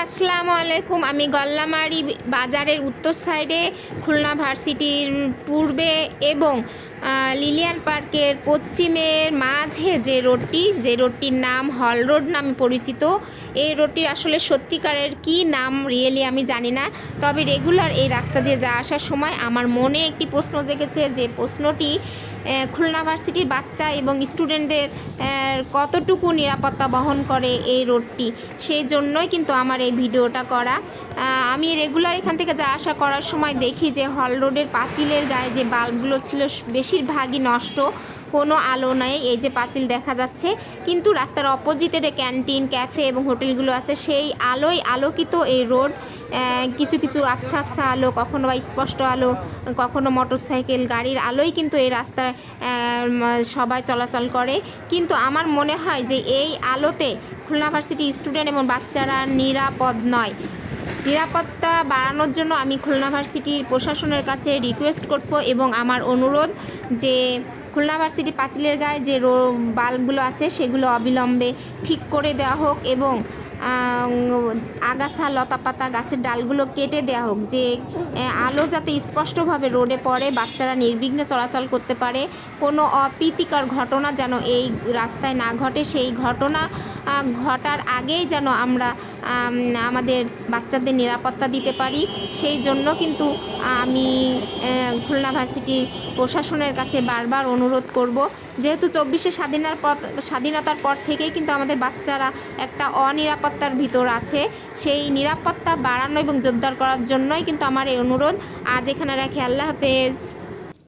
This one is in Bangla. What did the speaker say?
আসসালামু আলাইকুম। আমি গল্লামারি বাজারের উত্তর সাইডে খুলনা ভার্সিটির পূর্বে এবং লিলিয়ান পার্কের পশ্চিমের মাঝে যে রোডটির নাম হল রোড নামে পরিচিত। এই রোডটির আসলে সত্যিকারের কি নাম রিয়েলি আমি জানি না, তবে রেগুলার এই রাস্তা দিয়ে যাওয়া আসার সময় আমার মনে একটি প্রশ্ন জেগেছে, যে প্রশ্নটি খুলনা ভার্সিটির বাচ্চা এবং স্টুডেন্টদের কতটুকু নিরাপত্তা বহন করে এই রোডটি। সেই জন্যই কিন্তু আমার এই ভিডিওটা করা। আমি রেগুলার এখান থেকে যা আসা করার সময় দেখি যে হল রোডের পাঁচিলের গায়ে যে বাল্বগুলো ছিল বেশিরভাগই নষ্ট, কোনো আলো নেই। এই যে পাঁচিল দেখা যাচ্ছে, কিন্তু রাস্তার অপোজিটে ক্যান্টিন, ক্যাফে এবং হোটেলগুলো আছে, সেই আলোয় আলোকিত এই রোড। কিছু কিছু আবছা আবছা আলো, কখনো বা স্পষ্ট আলো, কখনো মোটরসাইকেল গাড়ির আলোয় কিন্তু এই রাস্তায় সবাই চলাচল করে। কিন্তু আমার মনে হয় যে এই আলোতে খুলনা ভার্সিটি স্টুডেন্ট এবং বাচ্চারা নিরাপদ নয়। নিরাপত্তা বাড়ানোর জন্য আমি খুলনা ভার্সিটির প্রশাসনের কাছে রিকোয়েস্ট করব এবং আমার অনুরোধ যে খুলনা ভার্সিটি পাঁচিলের গায়ে যে বাল্বগুলো আছে সেগুলো অবিলম্বে ঠিক করে দেওয়া হোক এবং আগাছা লতাপাতা গাছের ডালগুলো কেটে দেওয়া হোক, যে আলো যাতে স্পষ্টভাবে রোডে পড়ে, বাচ্চারা নির্বিঘ্নে চলাচল করতে পারে। কোনো অপ্রীতিকর ঘটনা যেন এই রাস্তায় না ঘটে, সেই ঘটনা ঘটার আগেই যেন আমরা আমাদের বাচ্চাদের নিরাপত্তা দিতে পারি। সেই জন্য কিন্তু আমি খুলনা ভার্সিটি প্রশাসনের কাছে বারবার অনুরোধ করব, যেহেতু 24শে স্বাধীনতার পর থেকেই কিন্তু আমাদের বাচ্চারা একটা অনিরাপত্তার ভিতর আছে। সেই নিরাপত্তা বাড়ানো এবং জোরদার করার জন্যই কিন্তু আমার এই অনুরোধ। আজ এখানে রাখি, আল্লাহ হাফেজ।